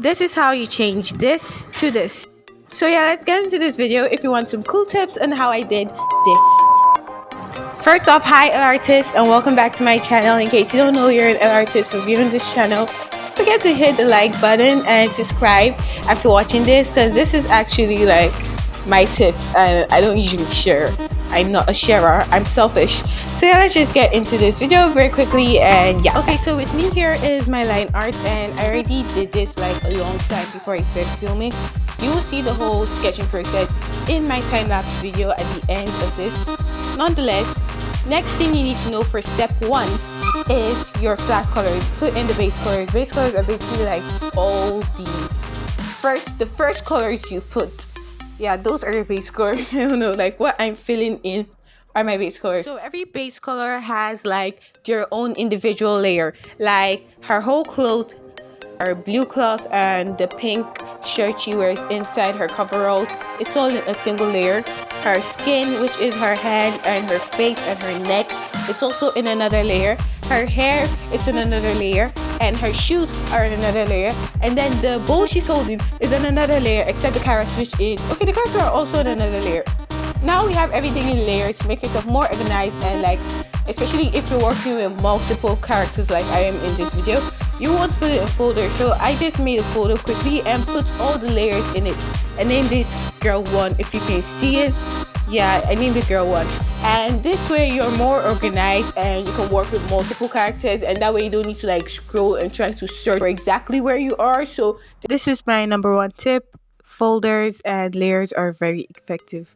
This is how you change this to this. So yeah, let's get into this video if you want some cool tips on how I did this. First off, hi artists, and welcome back to my channel. In case you don't know you're an artist for viewing this channel, don't forget to hit the like button and subscribe after watching this, because this is actually like my tips and I don't usually share. I'm not a sharer, I'm selfish. So yeah, let's just get into this video very quickly. And yeah, okay, so with me here is my line art, and I already did this like a long time before I started filming. You will see the whole sketching process in my time-lapse video at the end of this. Nonetheless, next thing you need to know for step 1 is your flat colors. Put in the base colors. Base colors are basically like all the first colors you put. Yeah, those are your base colors. I don't know, like what I'm filling in are my base colors. So every base color has like their own individual layer. Like her whole cloth, her blue cloth, and the pink shirt she wears inside her coveralls, it's all in a single layer. Her skin, which is her hand and her face and her neck, it's also in another layer. Her hair, it's in another layer, and her shoes are in another layer. And then the bowl she's holding is in another layer, except the carrots, which is okay, the carrots are also in another layer. Now we have everything in layers to make yourself more organized, and like especially if you're working with multiple characters like I am in this video, you want to put it in folders. So I just made a folder quickly and put all the layers in it and named it girl 1. If you can see it, yeah, I named it girl 1. And this way you're more organized and you can work with multiple characters, and that way you don't need to like scroll and try to search for exactly where you are. So this is my number 1 tip. Folders and layers are very effective.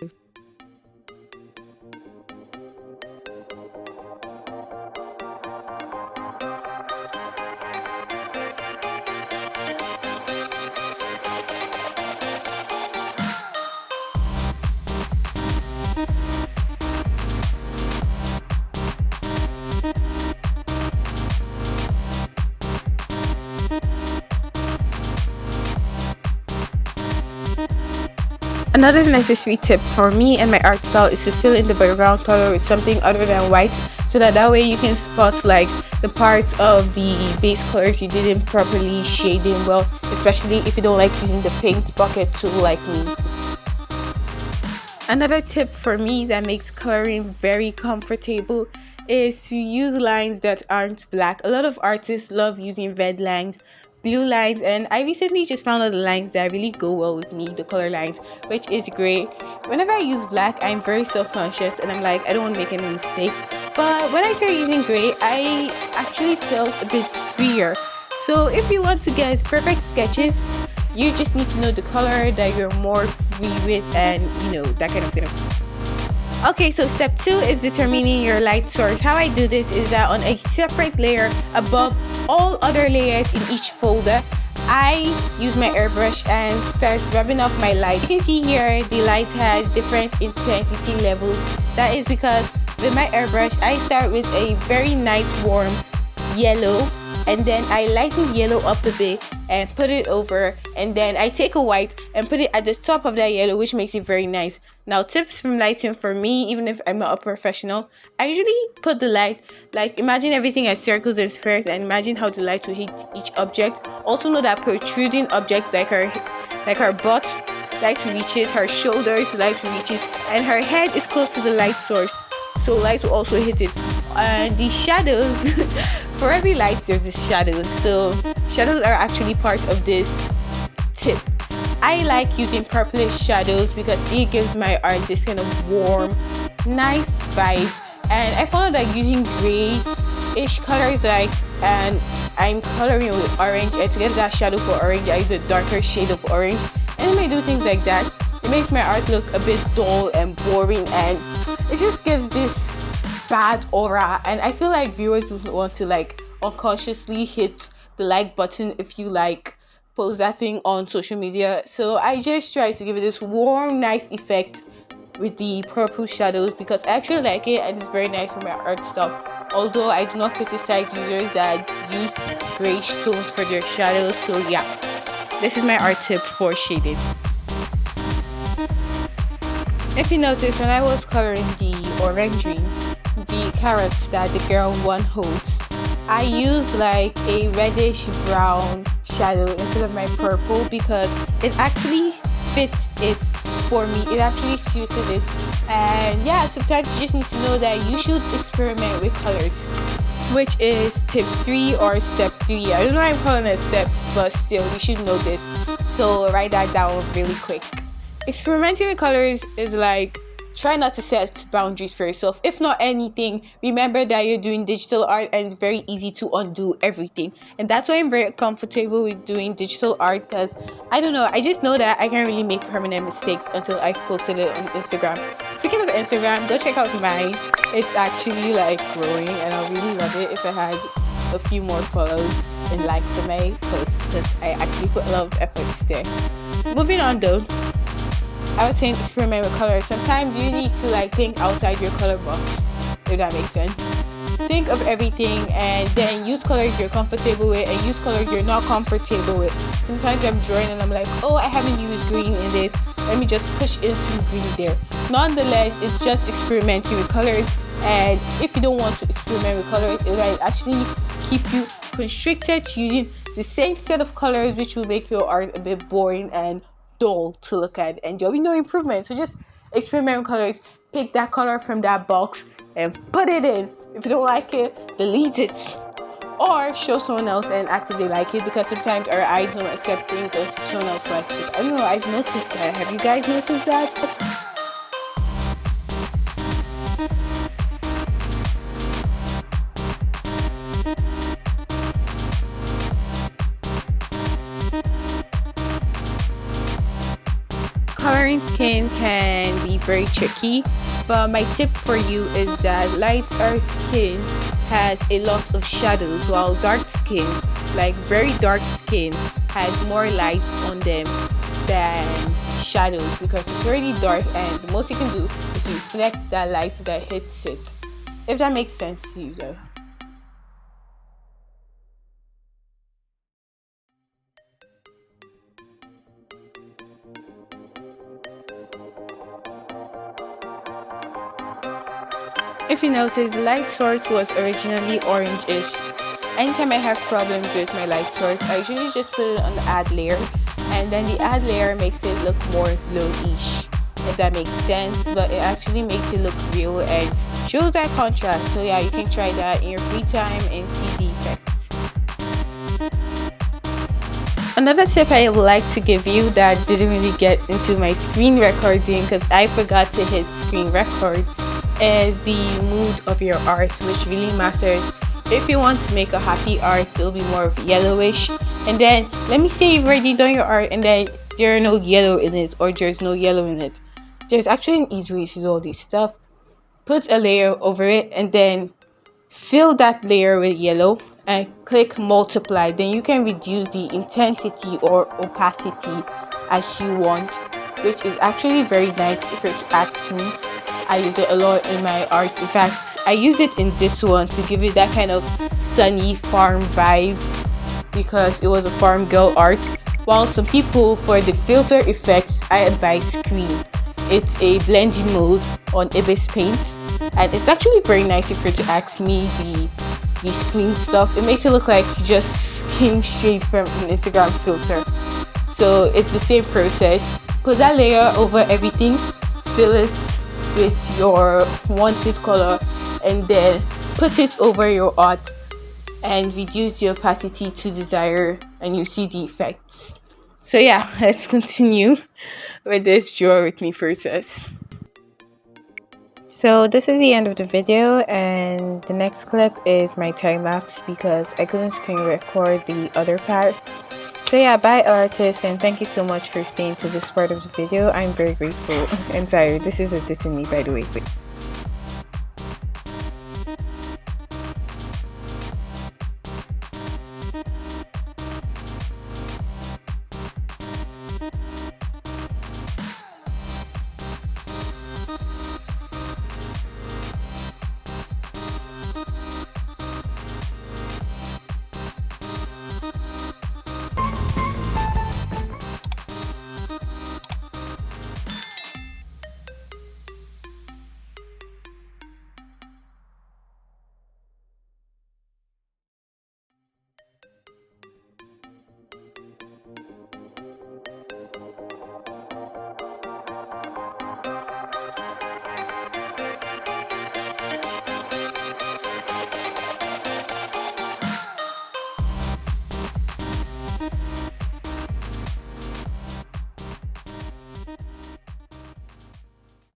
Another necessary tip for me and my art style is to fill in the background color with something other than white, so that way you can spot like the parts of the base colors you didn't properly shade in well, especially if you don't like using the paint bucket tool like me. Another tip for me that makes coloring very comfortable is to use lines that aren't black. A lot of artists love using red lines, blue lines, and I recently just found out the lines that really go well with me, the color lines, which is gray. Whenever I use black, I'm very self-conscious and I'm like, I don't want to make any mistake. But when I started using gray, I actually felt a bit freer. So if you want to get perfect sketches, you just need to know the color that you're more free with, and you know, that kind of thing. Okay, so step 2 is determining your light source. How I do this is that on a separate layer above all other layers in each folder, I use my airbrush and start rubbing off my light. You can see here the light has different intensity levels. That is because with my airbrush, I start with a very nice warm yellow, and then I lighten the yellow up a bit and put it over, and then I take a white and put it at the top of that yellow, which makes it very nice. Now, tips from lighting for me, even if I'm not a professional, I usually put the light, like imagine everything as circles and squares, and imagine how the light will hit each object. Also know that protruding objects like her butt like to reach it, her shoulders like to reach it, and her head is close to the light source, so light will also hit it. And the shadows, for every light there's a shadow, so shadows are actually part of this tip. I like using purplish shadows because it gives my art this kind of warm, nice vibe. And I found that using gray-ish colors, like, and I'm coloring with orange, and to get that shadow for orange, I use a darker shade of orange. And when I do things like that, it makes my art look a bit dull and boring, and it just gives this bad aura. And I feel like viewers would want to like unconsciously hit the like button if you like post that thing on social media. So I just try to give it this warm, nice effect with the purple shadows because I actually like it and it's very nice for my art style. Although I do not criticize users that use gray tones for their shadows. So yeah, this is my art tip for shading. If you notice, when I was coloring the orange green, the carrots that the girl 1 holds, I use like a reddish brown shadow instead of my purple because it actually fits it for me. It actually suited it. And yeah, sometimes you just need to know that you should experiment with colors, which is tip 3 or step 3. I don't know why I'm calling it steps, but still, you should know this. So write that down really quick. Experimenting with colors is like, try not to set boundaries for yourself. If not anything, remember that you're doing digital art and it's very easy to undo everything. And that's why I'm very comfortable with doing digital art, because I don't know, I just know that I can't really make permanent mistakes until I've posted it on Instagram. Speaking of Instagram, go check out mine. It's actually like growing and I really love it if I had a few more follows and likes on my post, because I actually put a lot of efforts there. Moving on though, I was saying experiment with colors. Sometimes you need to like think outside your color box, if that makes sense. Think of everything and then use colors you're comfortable with and use colors you're not comfortable with. Sometimes I'm drawing and I'm like, oh, I haven't used green in this. Let me just push into green there. Nonetheless, it's just experimenting with colors. And if you don't want to experiment with colors, it will actually keep you constricted to using the same set of colors, which will make your art a bit boring and dull to look at, and there'll be no improvement. So just experiment with colors, pick that color from that box and put it in. If you don't like it, delete it or show someone else and ask if they like it, because sometimes our eyes don't accept things until someone else likes it. I don't know, I've noticed that. Have you guys noticed that? Coloring skin can be very tricky, but my tip for you is that lighter skin has a lot of shadows, while dark skin, like very dark skin, has more light on them than shadows, because it's already dark and the most you can do is reflect that light that hits it. If that makes sense to you though. If you notice, the light source was originally orange-ish. Anytime I have problems with my light source, I usually just put it on the add layer, and then the add layer makes it look more glow-ish, if that makes sense, but it actually makes it look real and shows that contrast. So yeah, you can try that in your free time and see the effects. Another tip I would like to give you that didn't really get into my screen recording because I forgot to hit screen record is the mood of your art, which really matters. If you want to make a happy art, it'll be more of yellowish. And then let me say you've already done your art and then there are no yellow in it, or there's no yellow in it. There's actually an easy way to do all this stuff. Put a layer over it and then fill that layer with yellow and click multiply. Then you can reduce the intensity or opacity as you want, which is actually very nice if you're to ask me. I use it a lot in my art. In fact, I use it in this one to give it that kind of sunny farm vibe, because it was a farm girl art. While some people, for the filter effects, I advise screen. It's a blending mode on Ibis paint, and it's actually very nice if you're to ask me. The screen stuff, it makes it look like you just came straight from an Instagram filter. So it's the same process. Put that layer over everything, fill it with your wanted color, and then put it over your art and reduce the opacity to desire, and you see the effects. So yeah, let's continue with this draw with me process. So this is the end of the video, and the next clip is my time lapse because I couldn't screen record the other parts. So yeah, bye artists, and thank you so much for staying to this part of the video. I'm very grateful. I'm tired. This is a Disney, by the way.